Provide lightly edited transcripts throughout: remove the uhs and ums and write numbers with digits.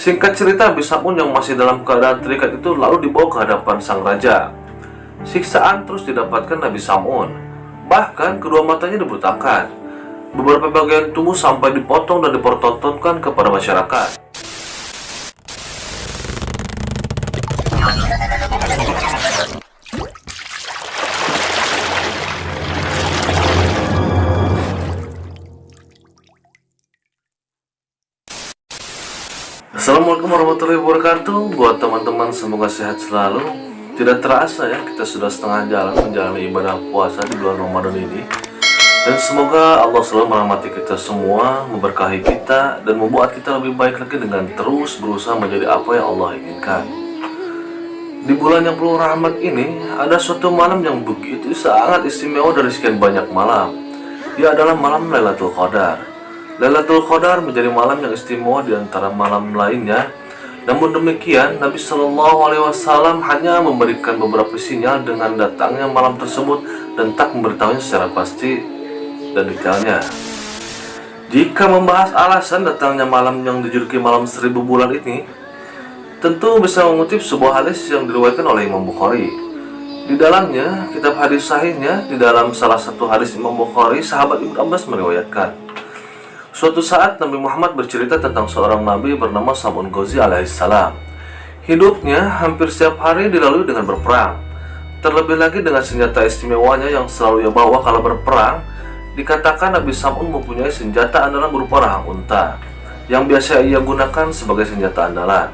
Singkat cerita, Nabi Sam'un yang masih dalam keadaan terikat itu lalu dibawa ke hadapan sang raja. Siksaan terus didapatkan Nabi Sam'un. Bahkan kedua matanya dibutakan. Beberapa bagian tubuh sampai dipotong dan dipertontonkan kepada masyarakat. Assalamualaikum warahmatullahi wabarakatuh. Buat teman-teman semoga sehat selalu. Tidak terasa ya, kita sudah setengah jalan menjalani ibadah puasa di bulan Ramadan ini. Dan semoga Allah selalu merahmati kita semua, memberkahi kita, dan membuat kita lebih baik lagi dengan terus berusaha menjadi apa yang Allah inginkan. Di bulan yang penuh rahmat ini, ada suatu malam yang begitu sangat istimewa dari sekian banyak malam. Ia adalah malam Lailatul Qadar. Lailatul Qadar menjadi malam yang istimewa di antara malam lainnya. Namun demikian, Nabi Shallallahu Alaihi Wasallam hanya memberikan beberapa sinyal dengan datangnya malam tersebut dan tak memberitahunya secara pasti dan detailnya. Jika membahas alasan datangnya malam yang dijuluki malam 1000 bulan ini, tentu bisa mengutip sebuah hadis yang diriwayatkan oleh Imam Bukhari. Di dalamnya, kitab hadis sahihnya, di dalam salah satu hadis Imam Bukhari, sahabat Ibnu Abbas meriwayatkan, suatu saat Nabi Muhammad bercerita tentang seorang nabi bernama Sam'un Ghazi alaihissalam. Hidupnya hampir setiap hari dilalui dengan berperang. Terlebih lagi dengan senjata istimewanya yang selalu ia bawa kala berperang. Dikatakan Nabi Sam'un mempunyai senjata andalan berupa rahang unta yang biasa ia gunakan sebagai senjata andalan.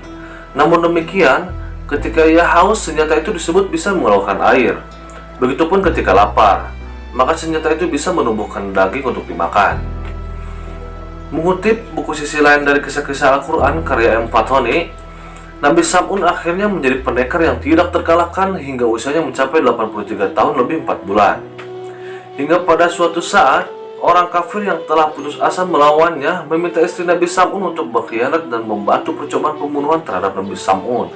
Namun demikian, ketika ia haus, senjata itu disebut bisa mengeluarkan air. Begitupun ketika lapar, maka senjata itu bisa menumbuhkan daging untuk dimakan. Mengutip buku sisi lain dari kisah-kisah Al-Quran karya M. Fatoni, Nabi Sam'un akhirnya menjadi pendekar yang tidak terkalahkan hingga usianya mencapai 83 tahun lebih 4 bulan. Hingga pada suatu saat, orang kafir yang telah putus asa melawannya meminta istri Nabi Sam'un untuk berkhianat dan membantu percobaan pembunuhan terhadap Nabi Sam'un.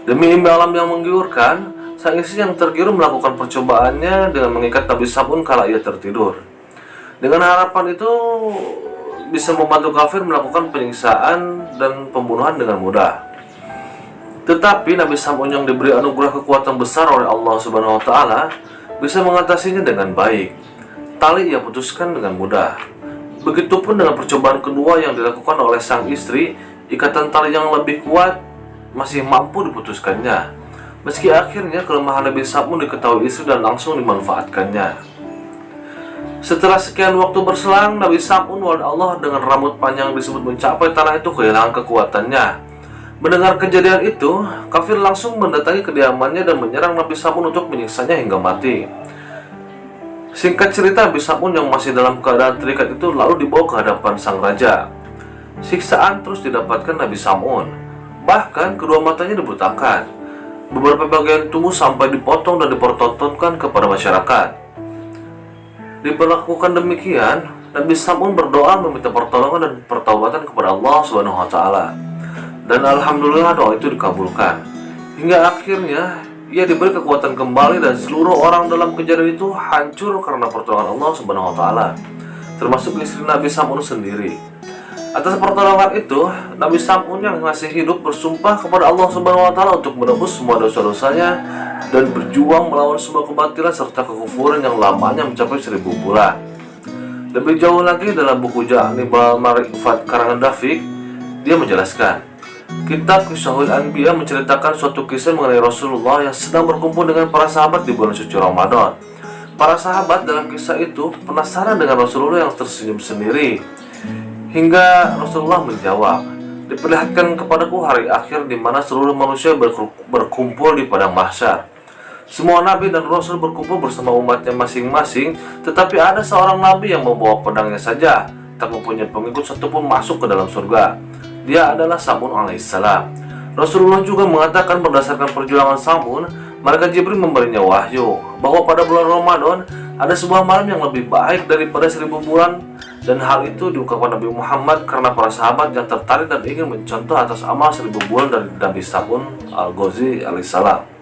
Demi imbalan yang menggiurkan, sang istri yang tergiur melakukan percobaannya dengan mengikat Nabi Sam'un kala ia tertidur. Dengan harapan itu bisa membantu kafir melakukan penyiksaan dan pembunuhan dengan mudah. Tetapi Nabi Sam'un yang diberi anugerah kekuatan besar oleh Allah Subhanahu wa Ta'ala bisa mengatasinya dengan baik. Tali ia putuskan dengan mudah. Begitupun dengan percobaan kedua yang dilakukan oleh sang istri, ikatan tali yang lebih kuat masih mampu diputuskannya. Meski akhirnya kelemahan Nabi Sam'un diketahui istri dan langsung dimanfaatkannya. Setelah sekian waktu berselang, Nabi Sam'un wa'ad Allah dengan rambut panjang disebut mencapai tanah itu kehilangan kekuatannya. Mendengar kejadian itu, kafir langsung mendatangi kediamannya dan menyerang Nabi Sam'un untuk menyiksanya hingga mati. Singkat cerita, Nabi Sam'un yang masih dalam keadaan terikat itu lalu dibawa ke hadapan sang raja. Siksaan terus didapatkan Nabi Sam'un. Bahkan kedua matanya dibutakan. Beberapa bagian tubuh sampai dipotong dan dipertontonkan kepada masyarakat. Diberlakukan demikian, Nabi Sam'un berdoa meminta pertolongan dan pertaubatan kepada Allah Subhanahu wa Ta'ala. Dan alhamdulillah doa itu dikabulkan. Hingga akhirnya ia diberi kekuatan kembali dan seluruh orang dalam kejadian itu hancur karena pertolongan Allah Subhanahu wa Ta'ala, termasuk istri Nabi Sam'un sendiri. Atas pertolongan itu, Nabi Sam'un yang masih hidup bersumpah kepada Allah Subhanahu wa Ta'ala untuk menebus semua dosa-dosanya dan berjuang melawan semua kebatilan serta kekufuran yang lamanya mencapai 1000 bulan. Lebih jauh lagi dalam buku Ja'nibal Ma'rifat karangan Dafiq, dia menjelaskan, kitab Qisahul Anbiya menceritakan suatu kisah mengenai Rasulullah yang sedang berkumpul dengan para sahabat di bulan suci Ramadan. Para sahabat dalam kisah itu penasaran dengan Rasulullah yang tersenyum sendiri. Hingga Rasulullah menjawab, diperlihatkan kepadaku hari akhir di mana seluruh manusia berkumpul di padang mahsyar. Semua nabi dan rasul berkumpul bersama umatnya masing-masing, tetapi ada seorang nabi yang membawa pedangnya saja, tak mempunyai pengikut satupun masuk ke dalam surga. Dia adalah Sam'un alaihissalam. Rasulullah juga mengatakan berdasarkan perjuangan Sam'un, malaikat Jibril memberinya wahyu bahwa pada bulan Ramadan ada sebuah malam yang lebih baik daripada 1000 bulan. Dan hal itu diungkapkan Nabi Muhammad karena para sahabat yang tertarik dan ingin mencontoh atas amal 1000 bulan dari Nabi Sam'un al-Ghazi alaihissalam.